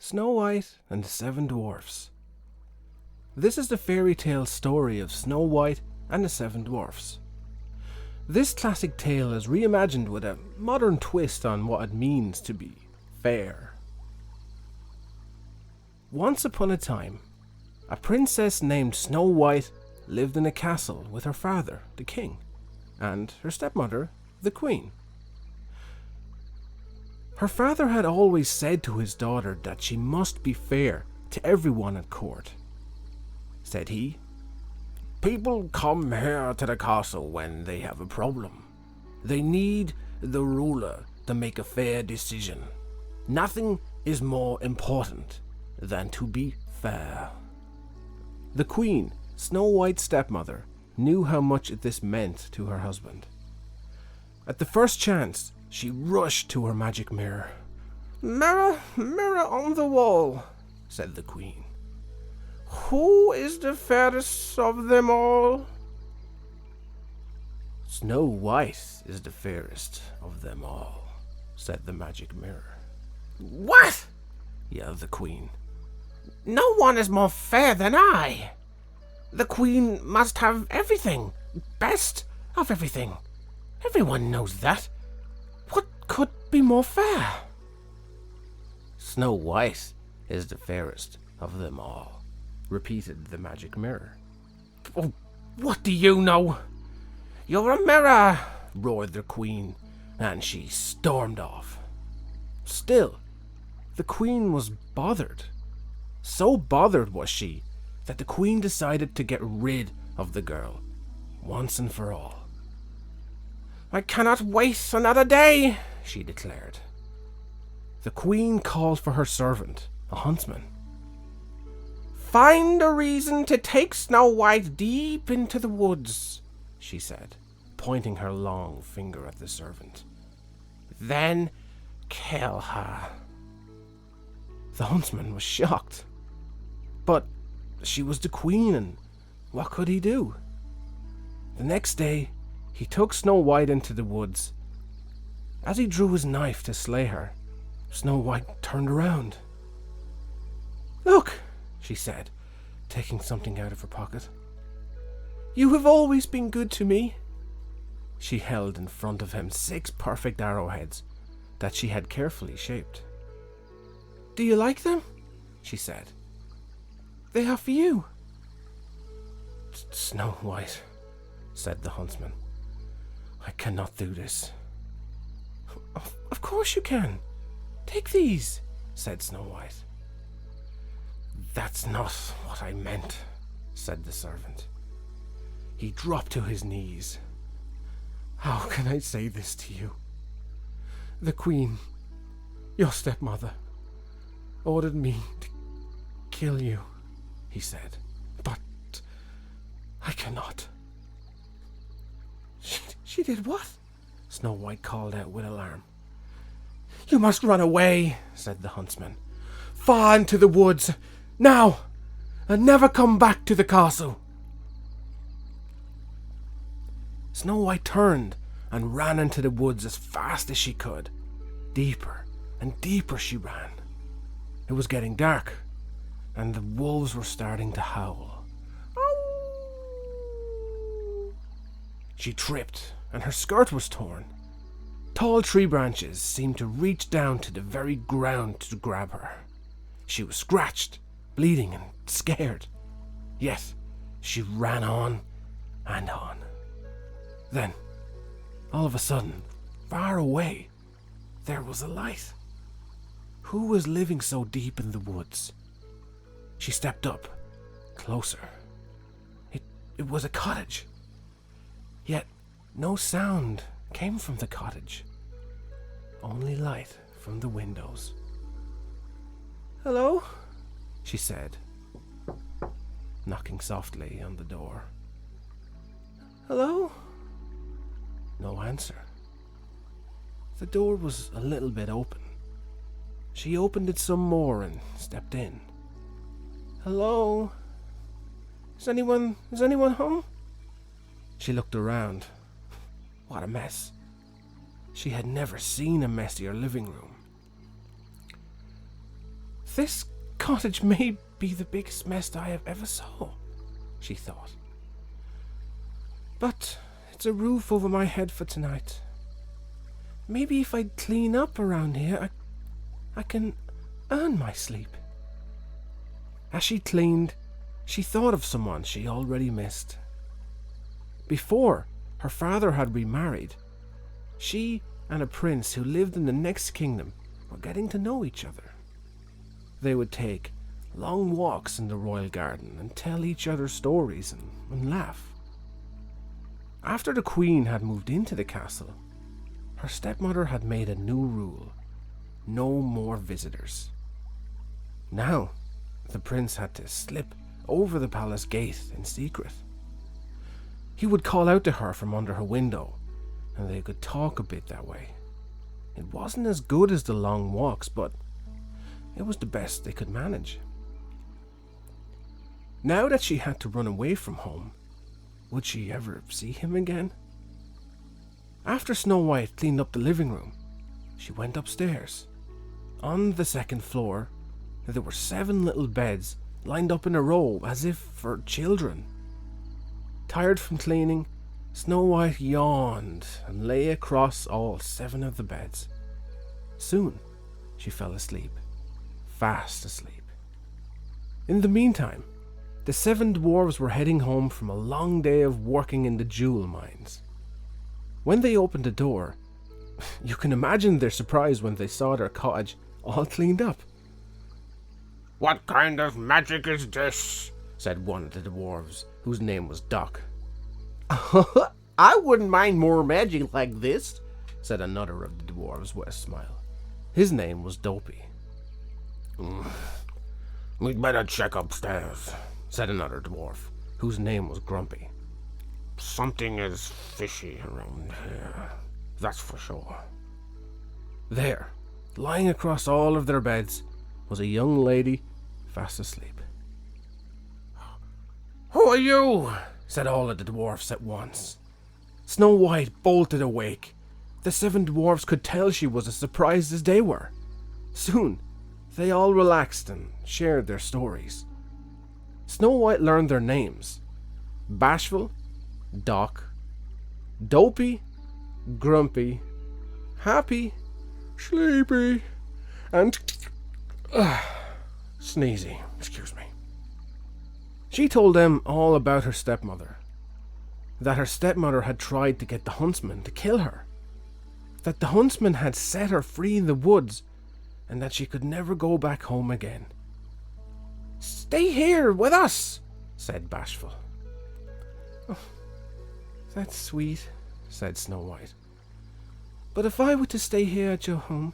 Snow White and the Seven Dwarfs. This is the fairy tale story of Snow White and the Seven Dwarfs. This classic tale is reimagined with a modern twist on what it means to be fair. Once upon a time, a princess named Snow White lived in a castle with her father, the king, and her stepmother, the queen. Her father had always said to his daughter that she must be fair to everyone at court. Said he, "People come here to the castle when they have a problem. They need the ruler to make a fair decision. Nothing is more important than to be fair." The queen, Snow White's stepmother, knew how much this meant to her husband. At the first chance, she rushed to her magic mirror. "Mirror, mirror on the wall," said the queen, "who is the fairest of them all?" "Snow White is the fairest of them all," said the magic mirror. "What?" yelled the queen. "No one is more fair than I. The queen must have everything, best of everything. Everyone knows that. What could be more fair?" "Snow White is the fairest of them all," repeated the magic mirror. "Oh, what do you know? You're a mirror," roared the queen, and she stormed off. Still, the queen was bothered. So bothered was she that the queen decided to get rid of the girl once and for all. "I cannot wait another day," she declared. The queen called for her servant, a huntsman. "Find a reason to take Snow White deep into the woods," she said, pointing her long finger at the servant. "Then kill her." The huntsman was shocked. But she was the queen, and what could he do? The next day, he took Snow White into the woods. As he drew his knife to slay her, Snow White turned around. "Look," she said, taking something out of her pocket. "you have always been good to me." She held in front of him 6 perfect arrowheads that she had carefully shaped. "Do you like them?" she said. "They are for you." "Snow White," said the huntsman, "I cannot do this." Of course you can. Take these," said Snow White. "That's not what I meant," said the servant. He dropped to his knees. "How can I say this to you? The queen, your stepmother, ordered me to kill you," he said. "But I cannot." She did what?" Snow White called out with alarm. "You must run away," said the huntsman. "Far into the woods, now, and never come back to the castle." Snow White turned and ran into the woods as fast as she could. Deeper and deeper she ran. It was getting dark, and the wolves were starting to howl. She tripped, and her skirt was torn. Tall tree branches seemed to reach down to the very ground to grab her. She was scratched, bleeding, and scared. Yet she ran on and on. Then, all of a sudden, far away, there was a light. Who was living so deep in the woods? She stepped up, closer. It was a cottage. Yet no sound came from the cottage. Only light from the windows. "Hello?" she said, knocking softly on the door. "Hello?" No answer. The door was a little bit open. She opened it some more and stepped in. "Hello? Is anyone home?" She looked around. What a mess. She had never seen a messier living room. This cottage may be the biggest mess I have ever saw, she thought. But it's a roof over my head for tonight. Maybe if I clean up around here, I can earn my sleep. As she cleaned, she thought of someone she already missed. Before her father had remarried, she and a prince who lived in the next kingdom were getting to know each other. They would take long walks in the royal garden and tell each other stories and laugh. After the queen had moved into the castle, her stepmother had made a new rule: no more visitors. Now, the prince had to slip over the palace gate in secret. He would call out to her from under her window, and they could talk a bit that way. It wasn't as good as the long walks, but it was the best they could manage. Now that she had to run away from home, would she ever see him again? After Snow White cleaned up the living room, she went upstairs. On the second floor, there were 7 little beds lined up in a row as if for children. Tired from cleaning, Snow White yawned and lay across all 7 of the beds. Soon, she fell asleep, fast asleep. In the meantime, the 7 dwarves were heading home from a long day of working in the jewel mines. When they opened the door, you can imagine their surprise when they saw their cottage all cleaned up. What kind of magic is this? Said one of the dwarves, whose name was Doc. I wouldn't mind more magic like this, said another of the dwarves with a smile. His name was Dopey. We'd better check upstairs, said another dwarf, whose name was Grumpy. Something is fishy around here, that's for sure. There, lying across all of their beds, was a young lady fast asleep. Who are you? Said all of the dwarfs at once. Snow White bolted awake. The 7 dwarfs could tell she was as surprised as they were. Soon, they all relaxed and shared their stories. Snow White learned their names: Bashful, Doc, Dopey, Grumpy, Happy, Sleepy, and Sneezy. Excuse me. She told them all about her stepmother. That her stepmother had tried to get the huntsman to kill her. That the huntsman had set her free in the woods, and that she could never go back home again. Stay here with us, said Bashful. Oh, that's sweet, said Snow White. But if I were to stay here at your home,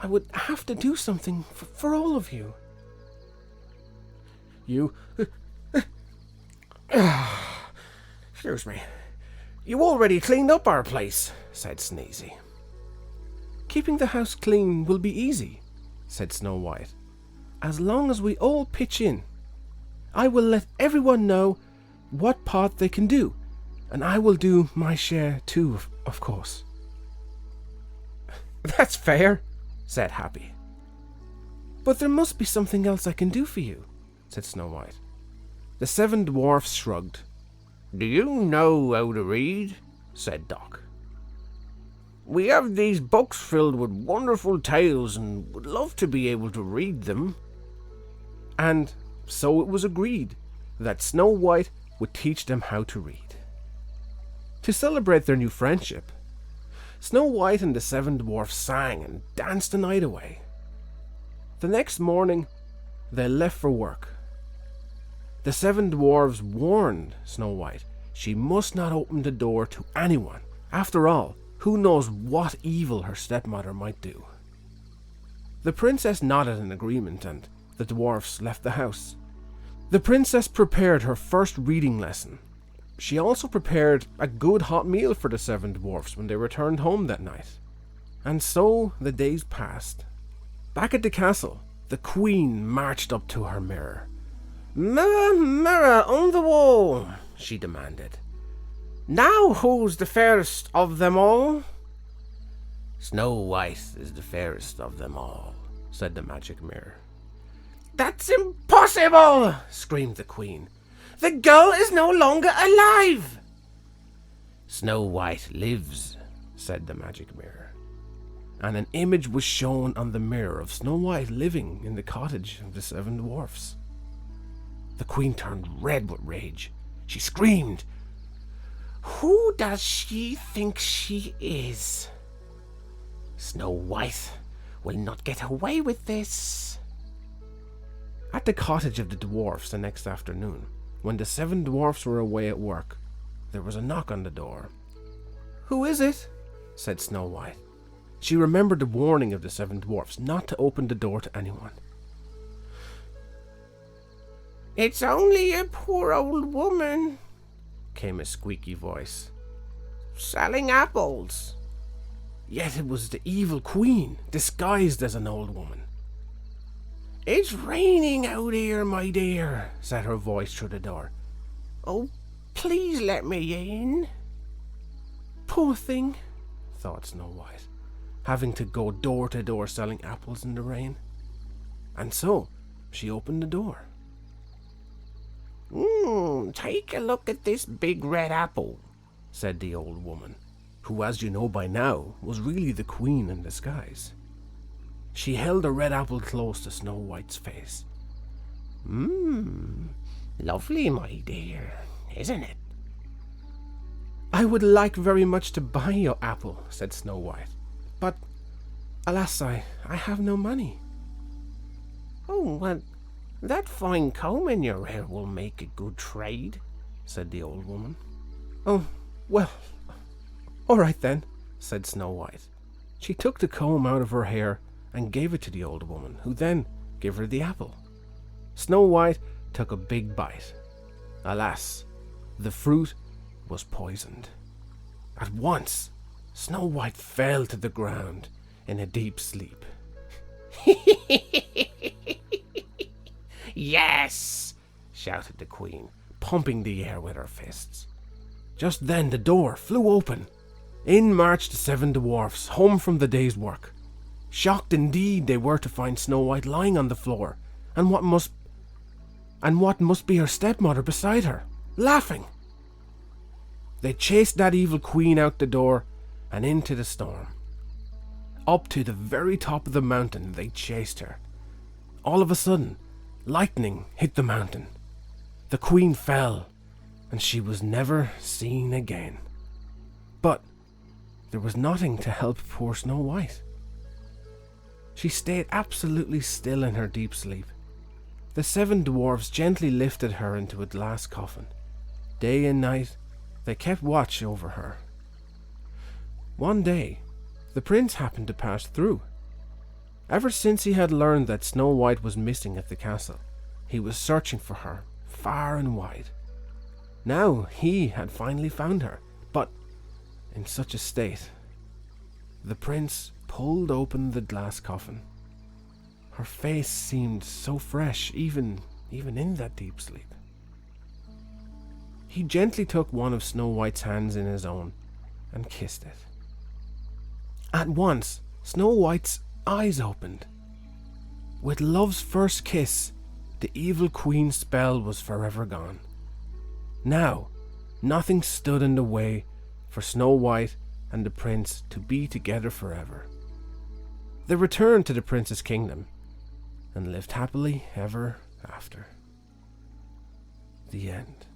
I would have to do something for all of you. You... Excuse me. You already cleaned up our place, said Sneezy. Keeping the house clean will be easy, said Snow White, as long as we all pitch in. I will let everyone know what part they can do, and I will do my share too, of course. That's fair, said Happy. But there must be something else I can do for you, said Snow White. The 7 dwarfs shrugged. Do you know how to read? Said Doc. We have these books filled with wonderful tales and would love to be able to read them. And so it was agreed that Snow White would teach them how to read. To celebrate their new friendship, Snow White and the 7 dwarfs sang and danced the night away. The next morning, they left for work. The 7 dwarves warned Snow White she must not open the door to anyone. After all, who knows what evil her stepmother might do. The princess nodded in agreement, and the dwarfs left the house. The princess prepared her first reading lesson. She also prepared a good hot meal for the 7 dwarfs when they returned home that night. And so the days passed. Back at the castle, the queen marched up to her mirror. Mirror, mirror on the wall, she demanded. Now who's the fairest of them all? Snow White is the fairest of them all, said the magic mirror. That's impossible! Screamed the queen. The girl is no longer alive! Snow White lives, said the magic mirror. And an image was shown on the mirror of Snow White living in the cottage of the 7 dwarfs. The queen turned red with rage. She screamed, Who does she think she is? Snow White will not get away with this. At the cottage of the dwarfs the next afternoon, when the 7 dwarfs were away at work, there was a knock on the door. Who is it? Said Snow White. She remembered the warning of the 7 dwarfs not to open the door to anyone. It's only a poor old woman, came a squeaky voice. Selling apples. Yet it was the evil queen, disguised as an old woman. It's raining out here, my dear, said her voice through the door. Oh, please let me in. Poor thing, thought Snow White, having to go door to door selling apples in the rain. And so she opened the door. Take a look at this big red apple, said the old woman, who, as you know by now, was really the queen in disguise. She held a red apple close to Snow White's face. Lovely, my dear, isn't it? I would like very much to buy your apple, said Snow White, but, alas, I have no money. Oh, well, that fine comb in your hair will make a good trade, said the old woman. Oh, well, all right then, said Snow White. She took the comb out of her hair and gave it to the old woman, who then gave her the apple. Snow White took a big bite. Alas, the fruit was poisoned. At once, Snow White fell to the ground in a deep sleep. Yes, shouted the queen, pumping the air with her fists. Just then the door flew open. In marched the 7 dwarfs, home from the day's work. Shocked indeed they were to find Snow White lying on the floor, and what must be her stepmother beside her, laughing. They chased that evil queen out the door and into the storm. Up to the very top of the mountain they chased her. All of a sudden, lightning hit the mountain. The queen fell, and she was never seen again. But there was nothing to help poor Snow White. She stayed absolutely still in her deep sleep. The 7 dwarfs gently lifted her into a glass coffin. Day and night, they kept watch over her. One day, the prince happened to pass through. Ever since he had learned that Snow White was missing at the castle, he was searching for her far and wide. Now he had finally found her, but in such a state. The prince pulled open the glass coffin. Her face seemed so fresh, even in that deep sleep. He gently took one of Snow White's hands in his own and kissed it. At once, Snow White's eyes opened. With love's first kiss, the evil queen's spell was forever gone. Now, nothing stood in the way for Snow White and the prince to be together forever. They returned to the prince's kingdom and lived happily ever after. The end.